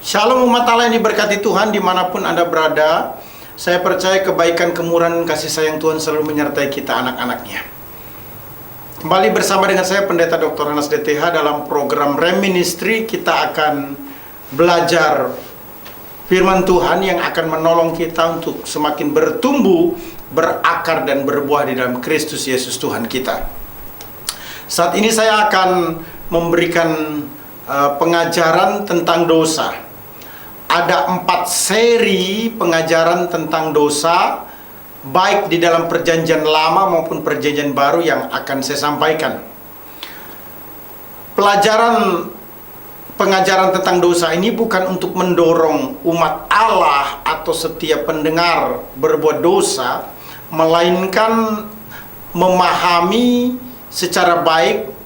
Shalom umat Allah yang diberkati Tuhan dimanapun Anda berada. Saya percaya kebaikan, kemurahan, kasih sayang Tuhan selalu menyertai kita anak-anaknya. Kembali bersama dengan saya Pendeta Dr. Hanas DTH dalam program Rem Ministry. Kita akan belajar firman Tuhan yang akan menolong kita untuk semakin bertumbuh, berakar dan berbuah di dalam Kristus Yesus Tuhan kita. Saat ini saya akan memberikan pengajaran tentang dosa. Ada 4 seri pengajaran tentang dosa, baik di dalam perjanjian lama maupun perjanjian baru yang akan saya sampaikan. Pengajaran tentang dosa ini bukan untuk mendorong umat Allah atau setiap pendengar berbuat dosa, melainkan memahami secara baik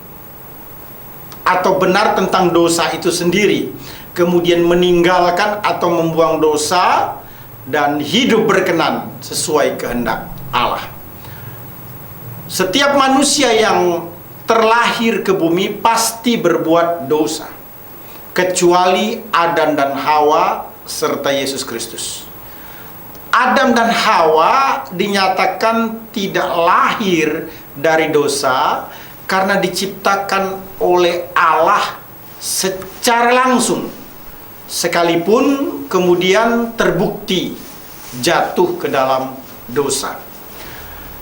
atau benar tentang dosa itu sendiri, kemudian meninggalkan atau membuang dosa dan hidup berkenan sesuai kehendak Allah. Setiap manusia yang terlahir ke bumi pasti berbuat dosa, kecuali Adam dan Hawa serta Yesus Kristus. Adam dan Hawa dinyatakan tidak lahir dari dosa karena diciptakan oleh Allah secara langsung, sekalipun kemudian terbukti jatuh ke dalam dosa.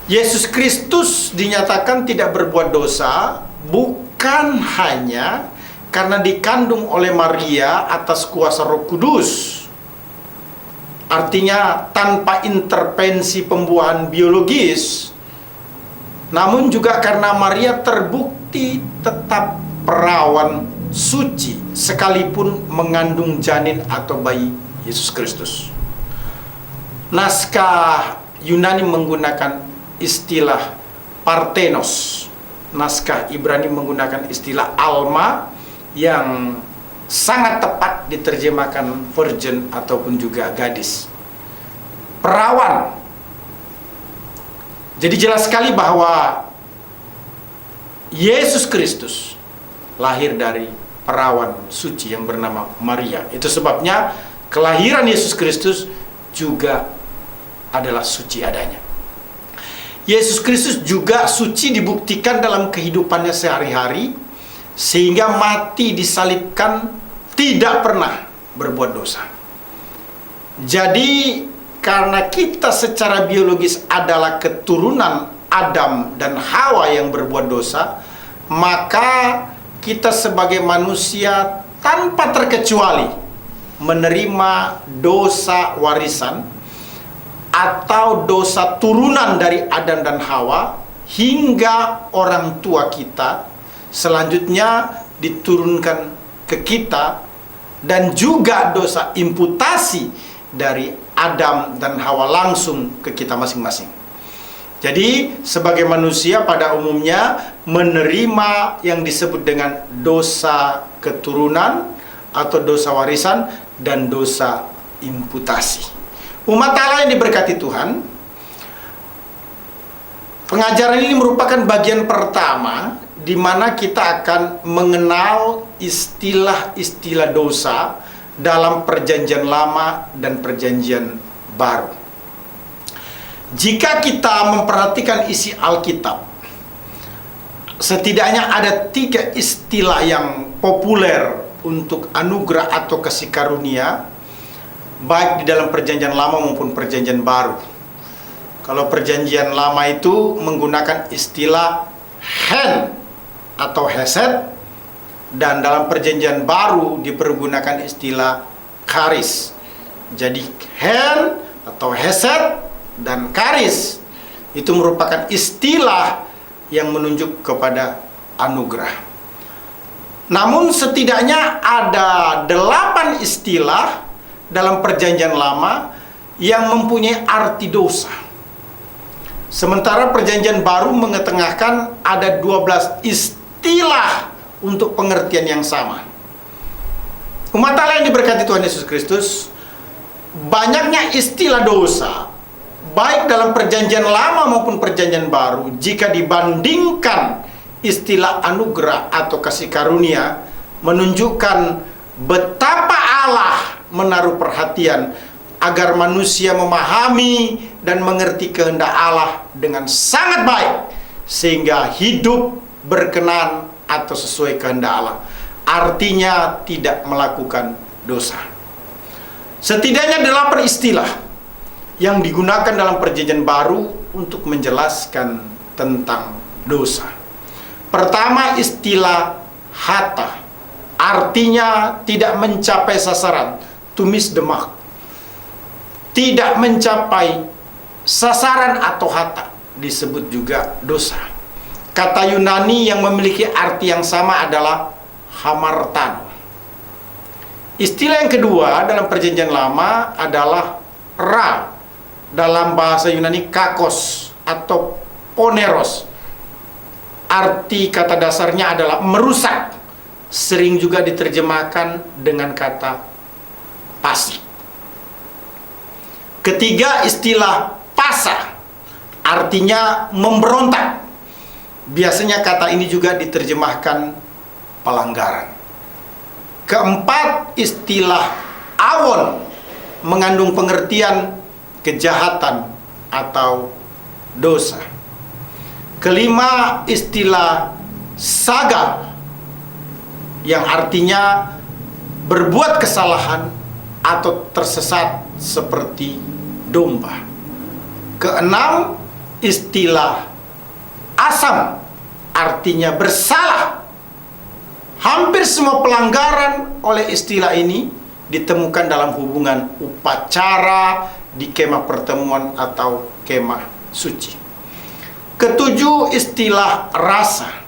Yesus Kristus dinyatakan tidak berbuat dosa bukan hanya karena dikandung oleh Maria atas kuasa Roh Kudus, artinya tanpa intervensi pembuahan biologis, namun juga karena Maria terbukti tetap perawan suci sekalipun mengandung janin atau bayi Yesus Kristus. Naskah Yunani menggunakan istilah Parthenos, naskah Ibrani menggunakan istilah Alma yang sangat tepat diterjemahkan virgin ataupun juga gadis, perawan. Jadi jelas sekali bahwa Yesus Kristus lahir dari perawan suci yang bernama Maria. Itu sebabnya kelahiran Yesus Kristus juga adalah suci adanya. Yesus Kristus juga suci dibuktikan dalam kehidupannya sehari-hari, sehingga mati disalibkan tidak pernah berbuat dosa. Jadi karena kita secara biologis adalah keturunan Adam dan Hawa yang berbuat dosa, maka kita sebagai manusia tanpa terkecuali menerima dosa warisan atau dosa turunan dari Adam dan Hawa hingga orang tua kita selanjutnya diturunkan ke kita, dan juga dosa imputasi dari Adam dan Hawa langsung ke kita masing-masing. Jadi sebagai manusia pada umumnya menerima yang disebut dengan dosa keturunan atau dosa warisan dan dosa imputasi. Umat Allah yang diberkati Tuhan, pengajaran ini merupakan bagian pertama di mana kita akan mengenal istilah-istilah dosa dalam perjanjian lama dan perjanjian baru. Jika kita memperhatikan isi Alkitab, setidaknya ada 3 istilah yang populer untuk anugerah atau kasih karunia, baik di dalam perjanjian lama maupun perjanjian baru. Kalau perjanjian lama itu menggunakan istilah hen atau hesed, dan dalam perjanjian baru dipergunakan istilah karis. Jadi hen atau hesed dan karis itu merupakan istilah yang menunjuk kepada anugerah. Namun setidaknya ada 8 istilah dalam perjanjian lama yang mempunyai arti dosa. Sementara Perjanjian Baru mengetengahkan ada 12 istilah untuk pengertian yang sama. Umat Allah yang diberkati Tuhan Yesus Kristus, banyaknya istilah dosa, baik dalam Perjanjian Lama maupun Perjanjian Baru, jika dibandingkan istilah anugerah atau kasih karunia, menunjukkan betapa Allah menaruh perhatian agar manusia memahami dan mengerti kehendak Allah dengan sangat baik, sehingga hidup berkenan atau sesuai kehendak Allah. Artinya tidak melakukan dosa. Setidaknya 8 istilah yang digunakan dalam Perjanjian Baru untuk menjelaskan tentang dosa. Pertama, istilah hata, artinya tidak mencapai sasaran, to miss the mark. Tidak mencapai sasaran atau hata disebut juga dosa. Kata Yunani yang memiliki arti yang sama adalah hamartano. Istilah yang kedua dalam Perjanjian Lama adalah ra, dalam bahasa Yunani kakos atau poneros. Arti kata dasarnya adalah merusak, sering juga diterjemahkan dengan kata pasi. Ketiga, istilah pasa, artinya memberontak. Biasanya kata ini juga diterjemahkan pelanggaran. Keempat, istilah awon, mengandung pengertian kejahatan atau dosa. Kelima, istilah saga, yang artinya berbuat kesalahan atau tersesat seperti domba. Keenam, istilah asam, artinya bersalah. Hampir semua pelanggaran oleh istilah ini ditemukan dalam hubungan upacara di kemah pertemuan atau kemah suci. Ketujuh, istilah rasa,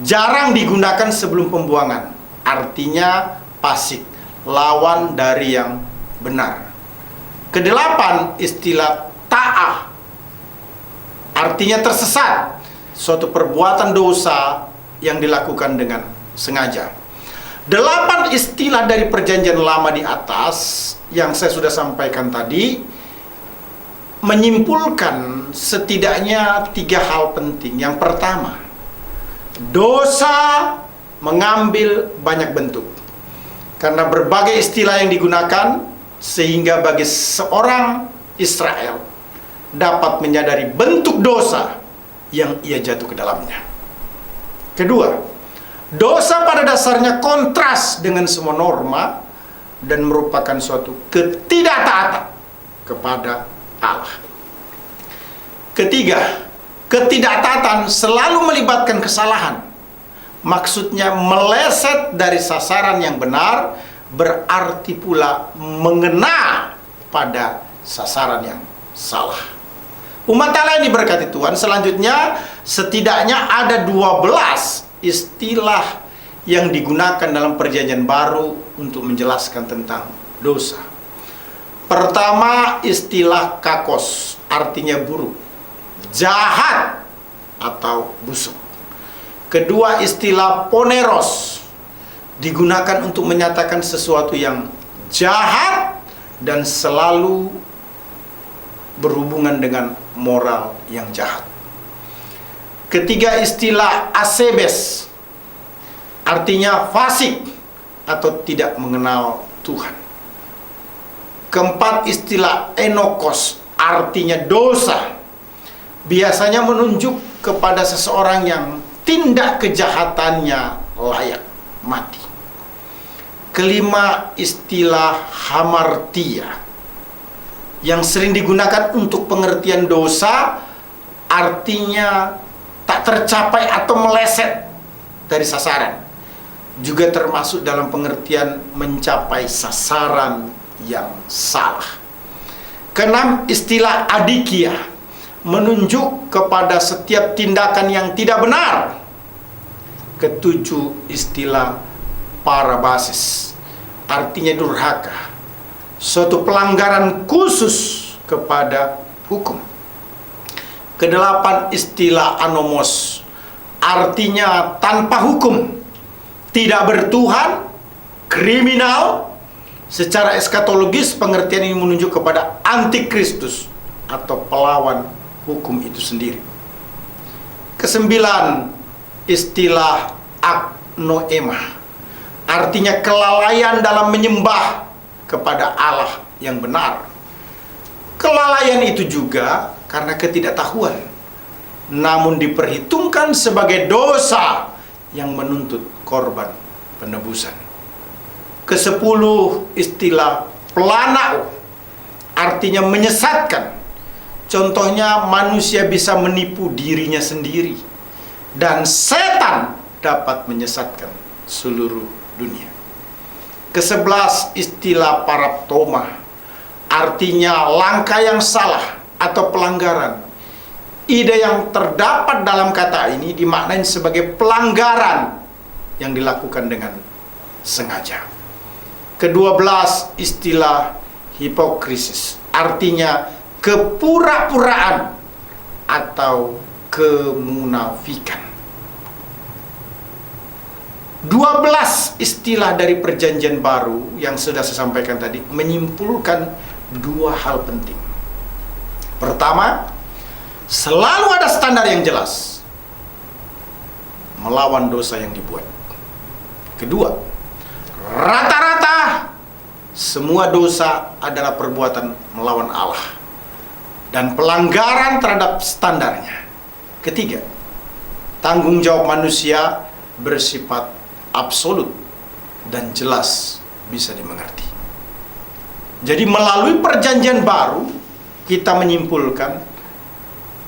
jarang digunakan sebelum pembuangan, artinya pasik, lawan dari yang benar. Kedelapan, istilah ta'ah, artinya tersesat, suatu perbuatan dosa yang dilakukan dengan sengaja. 8 istilah dari Perjanjian Lama di atas yang saya sudah sampaikan tadi menyimpulkan setidaknya 3 hal penting. Yang pertama, dosa mengambil banyak bentuk. Karena berbagai istilah yang digunakan, sehingga bagi seorang Israel dapat menyadari bentuk dosa yang ia jatuh ke dalamnya. Kedua, dosa pada dasarnya kontras dengan semua norma dan merupakan suatu ketidaktaatan kepada Allah. Ketiga, ketidaktaatan selalu melibatkan kesalahan. Maksudnya meleset dari sasaran yang benar, berarti pula mengena pada sasaran yang salah. Umat Allah yang diberkati Tuhan, selanjutnya setidaknya ada 12 istilah yang digunakan dalam Perjanjian Baru untuk menjelaskan tentang dosa. Pertama, istilah kakos, artinya buruk, jahat atau busuk. Kedua, istilah poneros, digunakan untuk menyatakan sesuatu yang jahat dan selalu berhubungan dengan moral yang jahat. Ketiga, istilah asebes, artinya fasik atau tidak mengenal Tuhan. Keempat, istilah enokos, artinya dosa, biasanya menunjuk kepada seseorang yang tindak kejahatannya layak mati. Kelima, istilah hamartia, yang sering digunakan untuk pengertian dosa, artinya tak tercapai atau meleset dari sasaran. Juga termasuk dalam pengertian mencapai sasaran yang salah. Keenam, istilah adikia, menunjuk kepada setiap tindakan yang tidak benar. Ketujuh, istilah parabasis, artinya durhaka, suatu pelanggaran khusus kepada hukum. Kedelapan, istilah anomos, artinya tanpa hukum, tidak bertuhan, kriminal. Secara eskatologis, pengertian ini menunjuk kepada antikristus atau pelawan hukum itu sendiri. Kesembilan, istilah agnoema, artinya kelalaian dalam menyembah kepada Allah yang benar. Kelalaian itu juga karena ketidaktahuan, namun diperhitungkan sebagai dosa yang menuntut korban penebusan. Kesepuluh, istilah planao, artinya menyesatkan. Contohnya, manusia bisa menipu dirinya sendiri, dan setan dapat menyesatkan seluruh dunia. Kesebelas, istilah paraptoma, artinya langkah yang salah atau pelanggaran. Ide yang terdapat dalam kata ini dimaknai sebagai pelanggaran yang dilakukan dengan sengaja. Kedua belas, istilah hipokrisis, artinya kepura-puraan atau kemunafikan. 12 istilah dari perjanjian baru yang sudah saya sampaikan tadi menyimpulkan dua hal penting. Pertama, selalu ada standar yang jelas melawan dosa yang dibuat. Kedua, rata-rata semua dosa adalah perbuatan melawan Allah dan pelanggaran terhadap standarnya. Ketiga, tanggung jawab manusia bersifat absolut dan jelas bisa dimengerti. Jadi melalui perjanjian baru kita menyimpulkan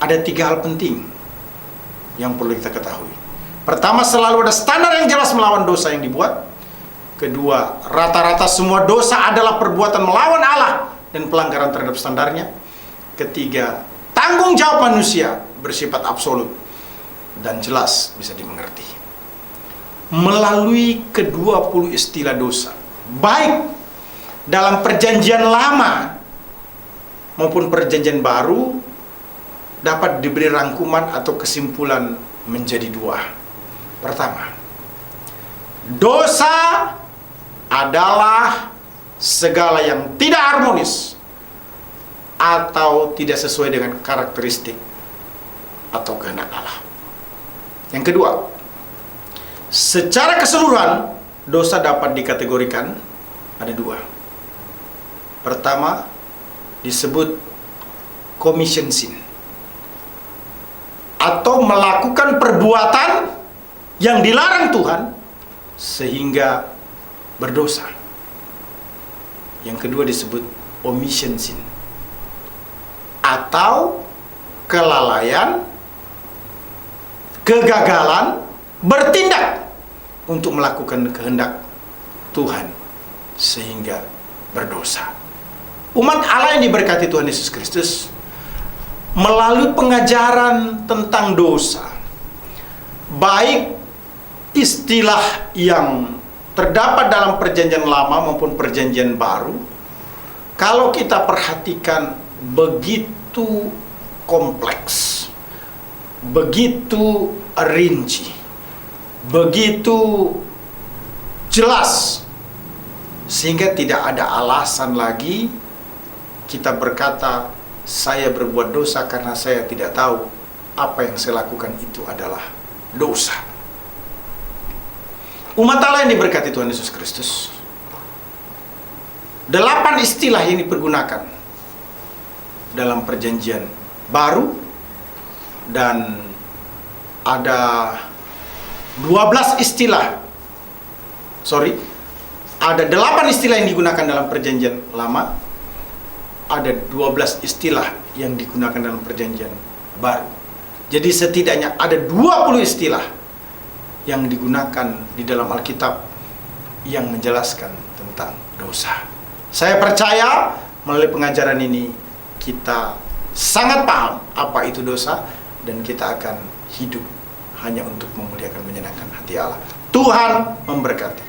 ada tiga hal penting yang perlu kita ketahui. Pertama, selalu ada standar yang jelas melawan dosa yang dibuat. Kedua, rata-rata semua dosa adalah perbuatan melawan Allah dan pelanggaran terhadap standarnya. Ketiga, tanggung jawab manusia bersifat absolut dan jelas bisa dimengerti. Melalui ke-20 istilah dosa, baik dalam perjanjian lama maupun perjanjian baru, dapat diberi rangkuman atau kesimpulan menjadi dua. Pertama, dosa adalah segala yang tidak harmonis atau tidak sesuai dengan karakteristik atau kehendak Allah. Yang kedua, secara keseluruhan dosa dapat dikategorikan ada dua. Pertama, disebut commission sin, atau melakukan perbuatan yang dilarang Tuhan sehingga berdosa. Yang kedua disebut omission sin, atau kelalaian, kegagalan bertindak untuk melakukan kehendak Tuhan sehingga berdosa. Umat Allah yang diberkati Tuhan Yesus Kristus, melalui pengajaran tentang dosa, baik istilah yang terdapat dalam perjanjian lama maupun perjanjian baru, kalau kita perhatikan begitu kompleks, begitu rinci, begitu jelas, sehingga tidak ada alasan lagi kita berkata, saya berbuat dosa karena saya tidak tahu apa yang saya lakukan itu adalah dosa. Umat Allah yang diberkati Tuhan Yesus Kristus, 8 istilah yang dipergunakan dalam perjanjian baru, dan ada 12 istilah, ada 8 istilah yang digunakan dalam perjanjian lama, ada 12 istilah yang digunakan dalam perjanjian baru. Jadi setidaknya ada 20 istilah yang digunakan di dalam Alkitab yang menjelaskan tentang dosa. Saya percaya melalui pengajaran ini kita sangat paham apa itu dosa, dan kita akan hidup hanya untuk memuliakan, menyenangkan hati Allah. Tuhan memberkati.